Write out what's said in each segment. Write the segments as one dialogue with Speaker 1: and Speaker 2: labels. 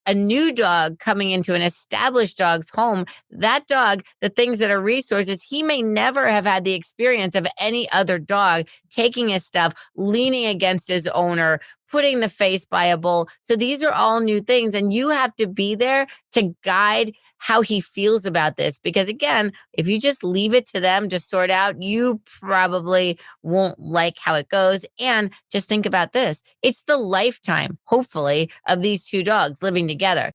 Speaker 1: a new dog coming into an established dog's home, that dog, the things that are resources, he may never have had the experience of any other dog taking his stuff, leaning against his owner, putting the face by a bowl. So these are all new things. And you have to be there to guide how he feels about this. Because again, if you just leave it to them to sort out, you probably won't like how it goes. And just think about this. It's the lifetime, hopefully, of these two dogs living together.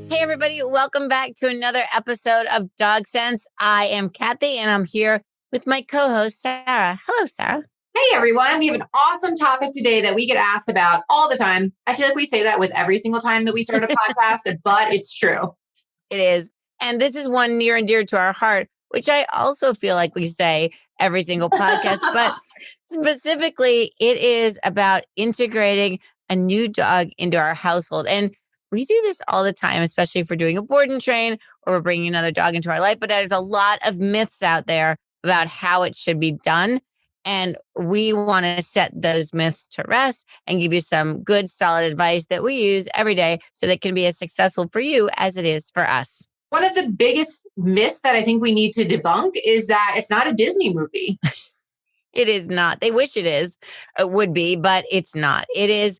Speaker 1: Hey, everybody. Welcome back to another episode of Dog Sense. I am Kathy, and I'm here with my co-host, Sarah. Hello, Sarah.
Speaker 2: Hey, everyone. We have an awesome topic today that we get asked about all the time. I feel like we say that with every single time that we start a podcast, but it's true.
Speaker 1: It is. And this is one near and dear to our heart, which I also feel like we say every single podcast. But specifically, it is about integrating a new dog into our household. And we do this all the time, especially if we're doing a board and train or we're bringing another dog into our life. But there's a lot of myths out there about how it should be done. And we want to set those myths to rest and give you some good, solid advice that we use every day so that it can be as successful for you as it is for us.
Speaker 2: One of the biggest myths that I think we need to debunk is that it's not a Disney movie.
Speaker 1: It is not. They wish it would be, but it's not. It is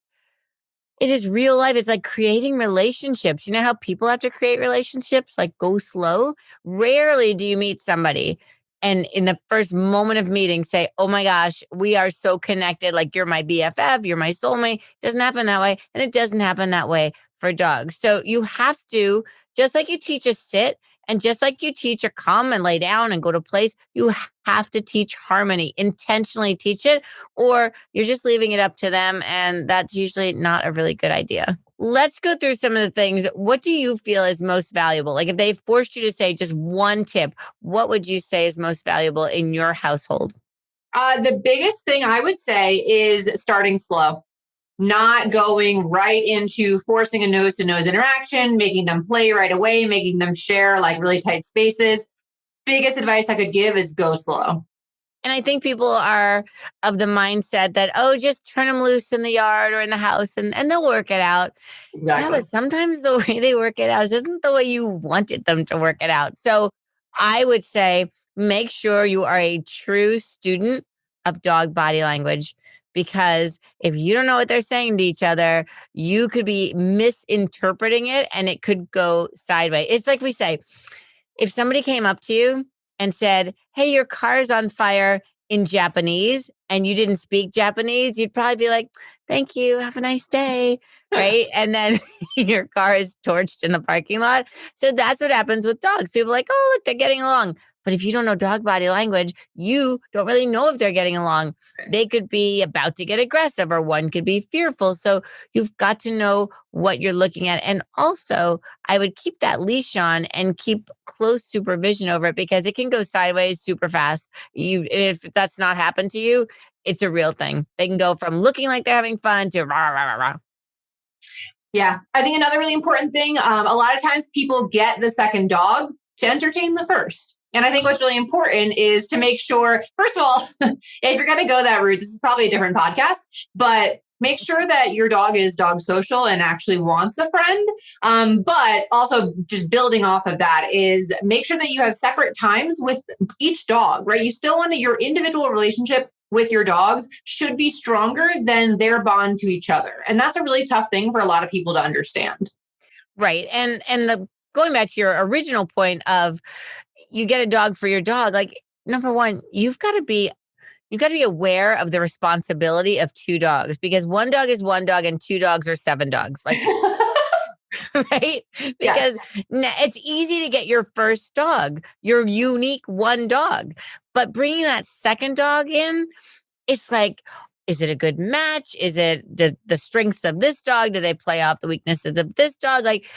Speaker 1: real life. It's like creating relationships. You know how people have to create relationships, like go slow? Rarely do you meet somebody and in the first moment of meeting say, oh my gosh, we are so connected. Like you're my BFF, you're my soulmate. It doesn't happen that way. And it doesn't happen that way for dogs. So you have to, just like you teach a sit and just like you teach a come and lay down and go to place, you have to teach harmony, intentionally teach it, or you're just leaving it up to them. And that's usually not a really good idea. Let's go through some of the things. What do you feel is most valuable? Like if they forced you to say just one tip, what would you say is most valuable in your household?
Speaker 2: The biggest thing I would say is starting slow, not going right into forcing a nose-to-nose interaction, making them play right away, making them share like really tight spaces. Biggest advice I could give is go slow.
Speaker 1: And I think people are of the mindset that, oh, just turn them loose in the yard or in the house and they'll work it out.
Speaker 2: Exactly.
Speaker 1: Yeah, but sometimes the way they work it out isn't the way you wanted them to work it out. So I would say make sure you are a true student of dog body language, because if you don't know what they're saying to each other, you could be misinterpreting it and it could go sideways. It's like we say, if somebody came up to you and said, hey, your car's on fire in Japanese and you didn't speak Japanese, you'd probably be like, thank you, have a nice day, right? And then your car is torched in the parking lot. So that's what happens with dogs. People are like, oh, look, they're getting along. But if you don't know dog body language, you don't really know if they're getting along. They could be about to get aggressive or one could be fearful. So you've got to know what you're looking at. And also, I would keep that leash on and keep close supervision over it, because it can go sideways super fast. If that's not happened to you, it's a real thing. They can go from looking like they're having fun to rah, rah, rah, rah.
Speaker 2: Yeah. I think another really important thing, a lot of times people get the second dog to entertain the first. And I think what's really important is to make sure, first of all, if you're going to go that route, this is probably a different podcast, but make sure that your dog is dog social and actually wants a friend. But also just building off of that is make sure that you have separate times with each dog, right? You still want your individual relationship with your dogs should be stronger than their bond to each other. And that's a really tough thing for a lot of people to understand.
Speaker 1: Right. And going back to your original point of you get a dog for your dog, like number one, you've got to be aware of the responsibility of two dogs, because one dog is one dog and two dogs are seven dogs. Like, right? Because it's easy to get your first dog, your unique one dog, but bringing that second dog in, it's like, Is it a good match? Is it the strengths of this dog? Do they play off the weaknesses of this dog? Like,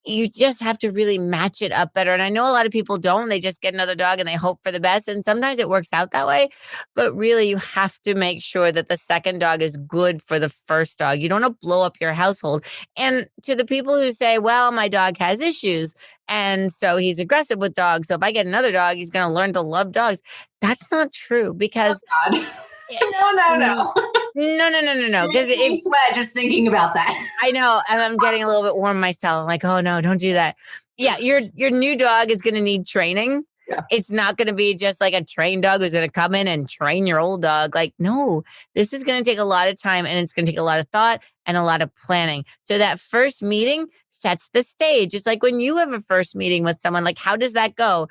Speaker 1: you just have to really match it up better. And I know a lot of people don't. They just get another dog and they hope for the best. And sometimes it works out that way. But really, you have to make sure that the second dog is good for the first dog. You don't want to blow up your household. And to the people who say, well, my dog has issues, and so he's aggressive with dogs, so if I get another dog, he's going to learn to love dogs. That's not true,
Speaker 2: Oh
Speaker 1: because
Speaker 2: God. No.
Speaker 1: no.
Speaker 2: It
Speaker 1: Because
Speaker 2: makes me sweat just thinking about that.
Speaker 1: I know, and I'm getting a little bit warm myself. I'm like, oh no, don't do that. Yeah, your new dog is going to need training.
Speaker 2: Yeah.
Speaker 1: It's not going to be just like a trained dog who's going to come in and train your old dog. Like, no, this is going to take a lot of time, and it's going to take a lot of thought and a lot of planning. So that first meeting sets the stage. It's like when you have a first meeting with someone, like, how does that go?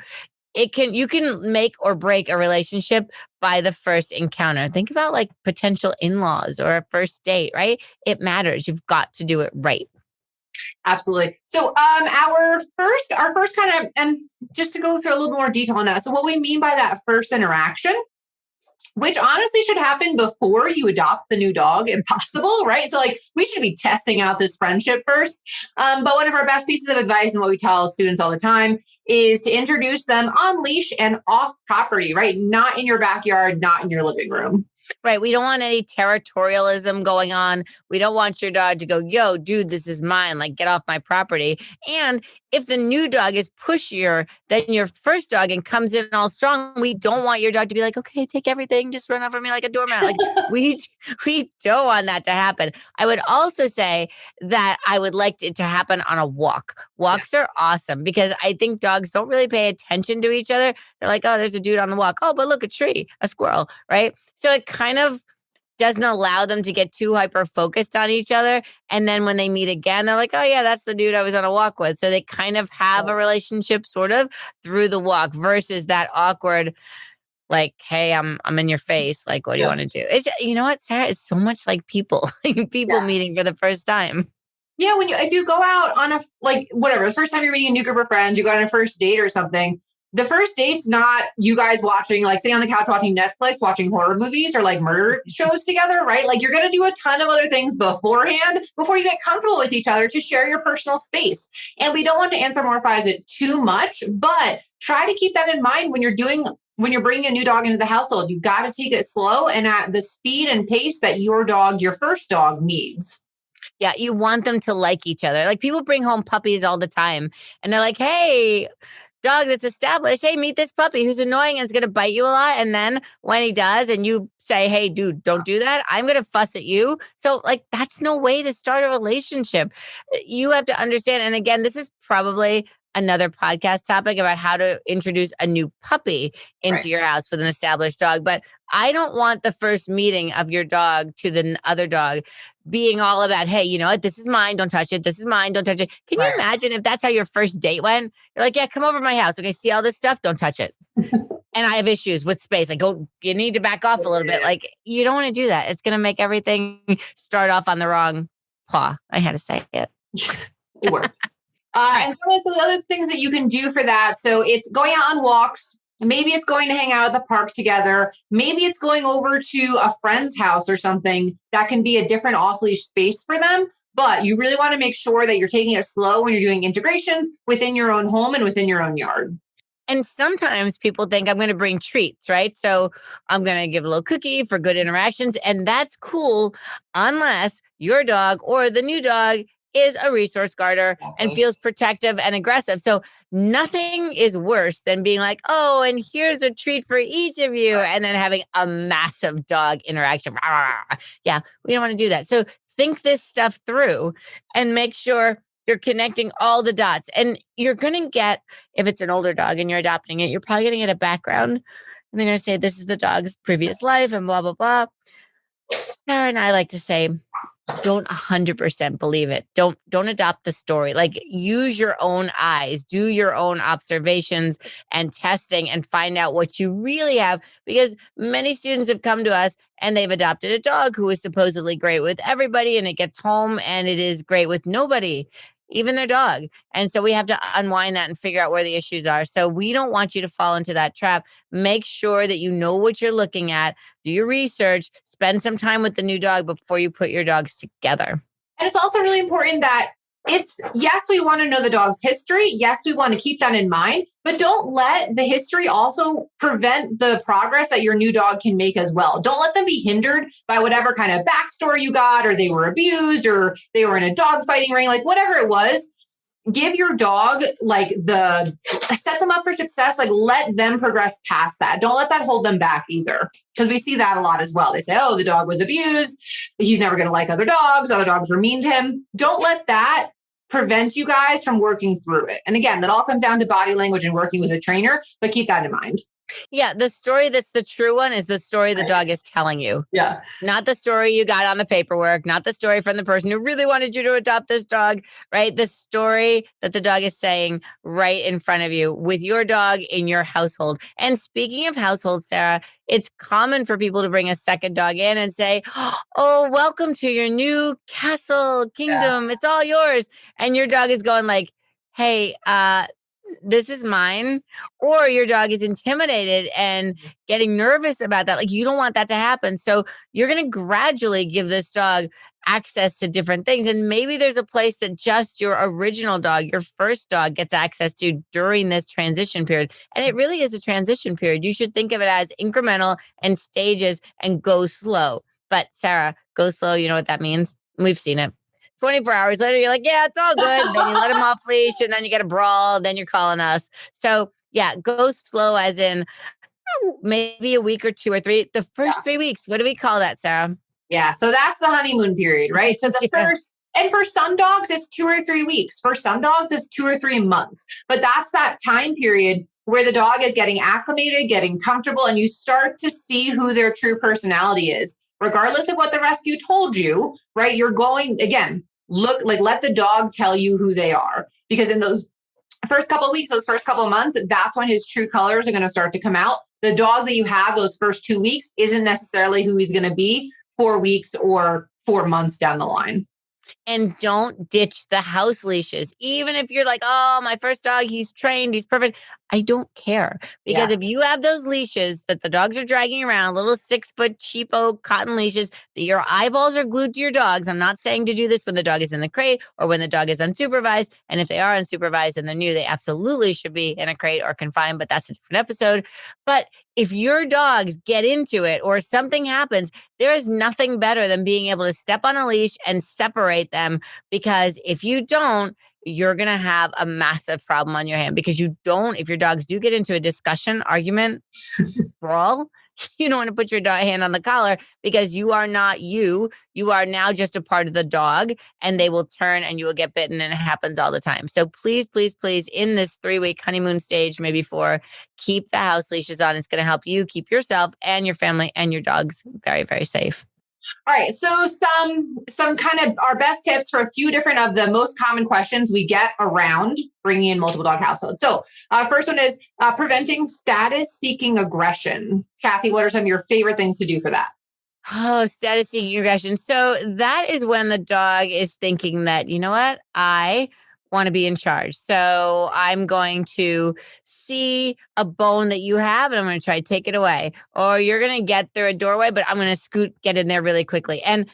Speaker 1: You can make or break a relationship by the first encounter. Think about like potential in-laws or a first date, right? It matters. You've got to do it right.
Speaker 2: Absolutely. So our first kind of, and just to go through a little more detail on that. So what we mean by that first interaction, which honestly should happen before you adopt the new dog if possible, right? So like we should be testing out this friendship first. But one of our best pieces of advice and what we tell students all the time is to introduce them on leash and off property, right? Not in your backyard, not in your living room.
Speaker 1: Right. We don't want any territorialism going on. We don't want your dog to go, yo, dude, this is mine. Like, get off my property. And if the new dog is pushier than your first dog and comes in all strong, we don't want your dog to be like, okay, take everything, just run over me like a doormat. Like, we don't want that to happen. I would also say that I would like it to happen on a walk. Walks are awesome because I think dogs don't really pay attention to each other. They're like, oh, there's a dude on the walk. Oh, but look, a tree, a squirrel, right? So it kind of doesn't allow them to get too hyper focused on each other. And then when they meet again, they're like, oh, yeah, that's the dude I was on a walk with. So they kind of have a relationship sort of through the walk versus that awkward, like, hey, I'm in your face. Like, what do you want to do? It's, you know what, Sarah? It's so much like people, people meeting for the first time.
Speaker 2: Yeah, if you go out on a like whatever, the first time you're meeting a new group of friends, you go on a first date or something. The first date's not you guys watching, like sitting on the couch watching Netflix, watching horror movies or like murder shows together, right? Like you're gonna do a ton of other things beforehand before you get comfortable with each other to share your personal space. And we don't want to anthropomorphize it too much, but try to keep that in mind when you're bringing a new dog into the household. You got to take it slow and at the speed and pace that your first dog needs.
Speaker 1: Yeah, you want them to like each other. Like people bring home puppies all the time and they're like, hey, dog that's established, hey, meet this puppy who's annoying and is going to bite you a lot. And then when he does and you say, hey, dude, don't do that, I'm going to fuss at you. So like, that's no way to start a relationship. You have to understand. And again, this is probably another podcast topic about how to introduce a new puppy into your house with an established dog. But I don't want the first meeting of your dog to the other dog being all about, hey, you know what? This is mine. Don't touch it. This is mine. Don't touch it. Can you imagine if that's how your first date went? You're like, yeah, come over to my house. Okay, see all this stuff? Don't touch it. And I have issues with space. Like, you need to back off a little bit. Like, you don't want to do that. It's going to make everything start off on the wrong paw. I had to say it.
Speaker 2: It worked. And some of the other things that you can do for that. So it's going out on walks. Maybe it's going to hang out at the park together. Maybe it's going over to a friend's house or something that can be a different off-leash space for them. But you really want to make sure that you're taking it slow when you're doing integrations within your own home and within your own yard.
Speaker 1: And sometimes people think I'm going to bring treats, right? So I'm going to give a little cookie for good interactions. And that's cool unless your dog or the new dog is a resource guarder and feels protective and aggressive. So nothing is worse than being like, oh, and here's a treat for each of you. And then having a massive dog interaction. Yeah, we don't want to do that. So think this stuff through and make sure you're connecting all the dots. And you're going to get, if it's an older dog and you're adopting it, you're probably going to get a background. And they're going to say, this is the dog's previous life and blah, blah, blah. Sarah and I like to say, don't 100% believe it. Don't adopt the story. Like use your own eyes, do your own observations and testing and find out what you really have. Because many students have come to us and they've adopted a dog who is supposedly great with everybody and it gets home and it is great with nobody. even their dog. And so we have to unwind that and figure out where the issues are. So we don't want you to fall into that trap. Make sure that you know what you're looking at, do your research, spend some time with the new dog before you put your dogs together.
Speaker 2: And it's also really important that yes, we want to know the dog's history. Yes, we want to keep that in mind, but don't let the history also prevent the progress that your new dog can make as well. Don't let them be hindered by whatever kind of backstory you got, or they were abused, or they were in a dog fighting ring, like whatever it was. Give your dog set them up for success, like let them progress past that. Don't let that hold them back either, because we see that a lot as well. They say, oh, the dog was abused, he's never going to like other dogs were mean to him. Don't let that prevent you guys from working through it. And again, that all comes down to body language and working with a trainer, but keep that in mind.
Speaker 1: Yeah, the story that's the true one is the story the dog is telling you.
Speaker 2: Yeah.
Speaker 1: Not the story you got on the paperwork, not the story from the person who really wanted you to adopt this dog, right? The story that the dog is saying right in front of you with your dog in your household. And speaking of households, Sarah, it's common for people to bring a second dog in and say, oh, welcome to your new castle kingdom. Yeah. It's all yours. And your dog is going like, hey, this is mine, or your dog is intimidated and getting nervous about that. Like, you don't want that to happen. So you're going to gradually give this dog access to different things. And maybe there's a place that just your original dog, your first dog, gets access to during this transition period. And it really is a transition period. You should think of it as incremental and stages and go slow. But Sarah, go slow. You know what that means? We've seen it. 24 hours later, you're like, yeah, it's all good. Then you let him off leash and then you get a brawl. Then you're calling us. So yeah, go slow as in maybe a week or 2 or 3. The first 3 weeks, what do we call that, Sarah?
Speaker 2: Yeah. So that's the honeymoon period, right? So the first, and for some dogs, it's 2 or 3 weeks. For some dogs, it's 2 or 3 months. But that's that time period where the dog is getting acclimated, getting comfortable, and you start to see who their true personality is. Regardless of what the rescue told you, right? You're going, again, let the dog tell you who they are. Because in those first couple of weeks, those first couple of months, that's when his true colors are going to start to come out. The dog that you have those first 2 weeks isn't necessarily who he's going to be 4 weeks or 4 months down the line.
Speaker 1: And don't ditch the house leashes. Even if you're like, oh, my first dog, he's trained, he's perfect. I don't care. Because if you have those leashes that the dogs are dragging around, little 6-foot cheapo cotton leashes, that your eyeballs are glued to your dogs. I'm not saying to do this when the dog is in the crate or when the dog is unsupervised. And if they are unsupervised and they're new, they absolutely should be in a crate or confined, but that's a different episode. But if your dogs get into it or something happens, there is nothing better than being able to step on a leash and separate them. Because if you don't, you're going to have a massive problem on your hand, because you don't, if your dogs do get into a discussion, argument, brawl, you don't want to put your hand on the collar, because you are not you. You are now just a part of the dog, and they will turn and you will get bitten, and it happens all the time. So please, please, please, in this 3-week honeymoon stage, maybe 4, keep the house leashes on. It's going to help you keep yourself and your family and your dogs very, very safe.
Speaker 2: All right. So some kind of our best tips for a few different of the most common questions we get around bringing in multiple dog households. So first one is preventing status seeking aggression. Kathy, what are some of your favorite things to do for that?
Speaker 1: Oh, status seeking aggression. So that is when the dog is thinking that, you know what, I want to be in charge. So I'm going to see a bone that you have and I'm going to try to take it away. Or you're going to get through a doorway, but I'm going to get in there really quickly. And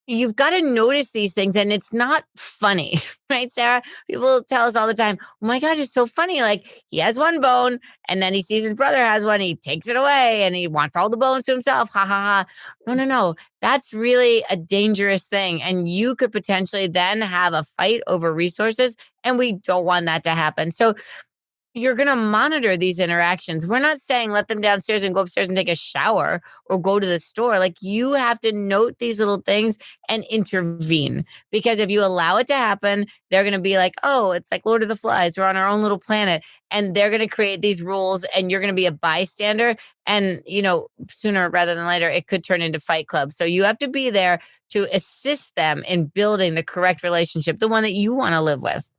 Speaker 1: you've got to notice these things, and it's not funny, right, Sarah? People tell us all the time, oh my gosh, it's so funny. Like, he has one bone and then he sees his brother has one. He takes it away and he wants all the bones to himself. Ha ha ha. No. That's really a dangerous thing. And you could potentially then have a fight over resources, and we don't want that to happen. So you're going to monitor these interactions. We're not saying let them downstairs and go upstairs and take a shower or go to the store. Like, you have to note these little things and intervene, because if you allow it to happen, they're going to be like, oh, it's like Lord of the Flies. We're on our own little planet. And they're going to create these rules, and you're going to be a bystander. And, sooner rather than later, it could turn into Fight Club. So you have to be there to assist them in building the correct relationship, the one that you want to live with.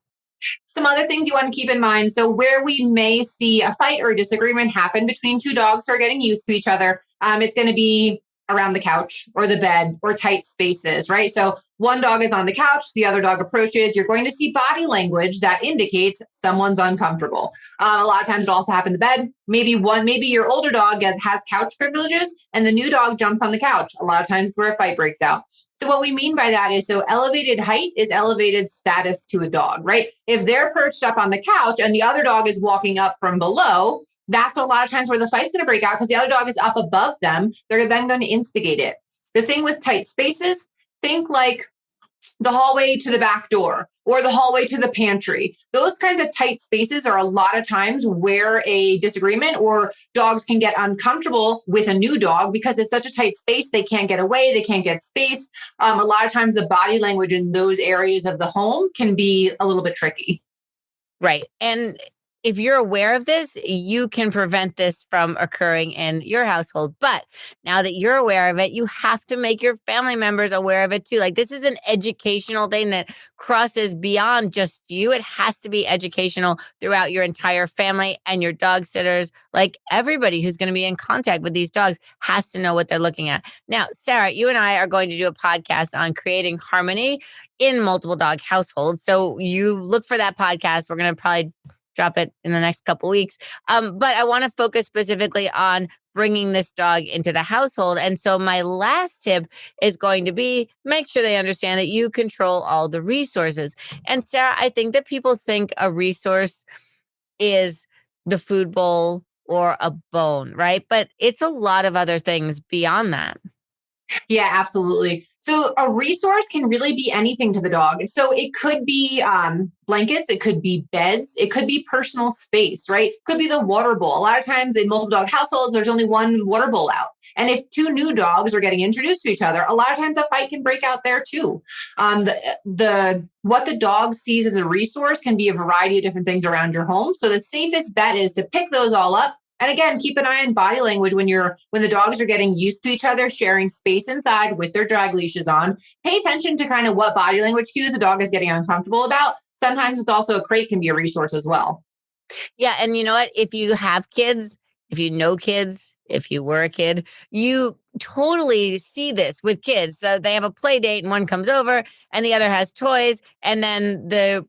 Speaker 2: Some other things you want to keep in mind. So where we may see a fight or a disagreement happen between two dogs who are getting used to each other, it's going to be around the couch or the bed or tight spaces, right? So one dog is on the couch, the other dog approaches. You're going to see body language that indicates someone's uncomfortable. A lot of times it also happens in the bed. Maybe your older dog has couch privileges and the new dog jumps on the couch. A lot of times where a fight breaks out. So what we mean by that is, so elevated height is elevated status to a dog, right? If they're perched up on the couch and the other dog is walking up from below, that's a lot of times where the fight's going to break out because the other dog is up above them. They're then going to instigate it. The thing with tight spaces, think like the hallway to the back door or the hallway to the pantry. Those kinds of tight spaces are a lot of times where a disagreement or dogs can get uncomfortable with a new dog because it's such a tight space. They can't get away. They can't get space. A lot of times the body language in those areas of the home can be a little bit tricky.
Speaker 1: Right. And if you're aware of this, you can prevent this from occurring in your household. But now that you're aware of it, you have to make your family members aware of it too. Like, this is an educational thing that crosses beyond just you. It has to be educational throughout your entire family and your dog sitters. Like, everybody who's going to be in contact with these dogs has to know what they're looking at. Now, Sarah, you and I are going to do a podcast on creating harmony in multiple dog households. So you look for that podcast. We're going to probably drop it in the next couple weeks. But I want to focus specifically on bringing this dog into the household. And so my last tip is going to be make sure they understand that you control all the resources. And Sarah, I think that people think a resource is the food bowl or a bone, right? But it's a lot of other things beyond that.
Speaker 2: Yeah, absolutely. So a resource can really be anything to the dog. So it could be blankets, it could be beds, it could be personal space, right? It could be the water bowl. A lot of times in multiple dog households, there's only one water bowl out. And if two new dogs are getting introduced to each other, a lot of times a fight can break out there too. What the dog sees as a resource can be a variety of different things around your home. So the safest bet is to pick those all up. And again, keep an eye on body language when the dogs are getting used to each other, sharing space inside with their drag leashes on. Pay attention to kind of what body language cues a dog is getting uncomfortable about. Sometimes it's also a crate can be a resource as well.
Speaker 1: Yeah. And you know what? If you have kids, if you know kids, if you were a kid, you totally see this with kids. So they have a play date and one comes over and the other has toys. And then the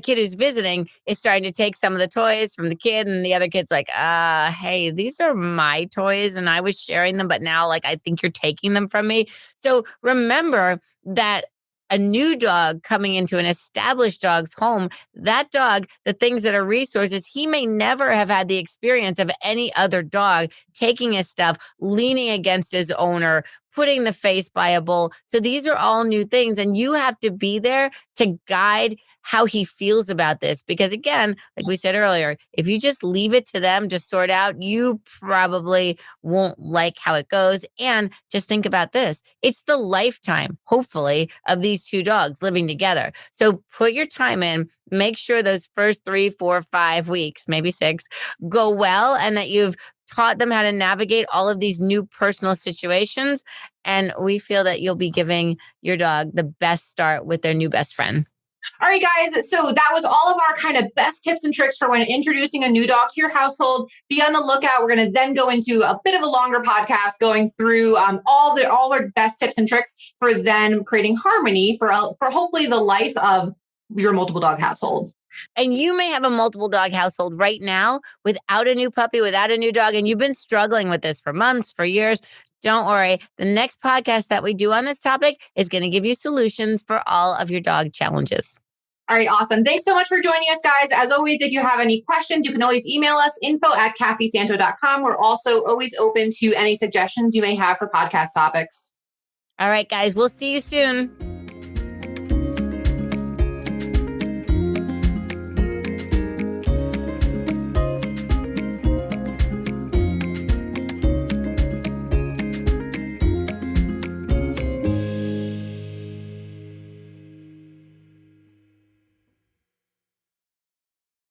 Speaker 1: kid who's visiting is starting to take some of the toys from the kid. And the other kid's like, hey, these are my toys and I was sharing them, but now like, I think you're taking them from me. So remember that a new dog coming into an established dog's home, that dog, the things that are resources, he may never have had the experience of any other dog taking his stuff, leaning against his owner, putting the face by a bowl. So these are all new things. And you have to be there to guide how he feels about this. Because again, like we said earlier, if you just leave it to them to sort out, you probably won't like how it goes. And just think about this. It's the lifetime, hopefully, of these two dogs living together. So put your time in, make sure those first 3, 4, 5 weeks, maybe 6, go well, and that you've taught them how to navigate all of these new personal situations. And we feel that you'll be giving your dog the best start with their new best friend.
Speaker 2: All right, guys. So that was all of our kind of best tips and tricks for when introducing a new dog to your household. Be on the lookout. We're going to then go into a bit of a longer podcast going through all our best tips and tricks for then creating harmony for hopefully the life of your multiple dog household.
Speaker 1: And you may have a multiple dog household right now without a new puppy, without a new dog, and you've been struggling with this for months, for years. Don't worry. The next podcast that we do on this topic is going to give you solutions for all of your dog challenges.
Speaker 2: All right, awesome. Thanks so much for joining us, guys. As always, if you have any questions, you can always email us, info@kathysanto.com. We're also always open to any suggestions you may have for podcast topics.
Speaker 1: All right, guys, we'll see you soon.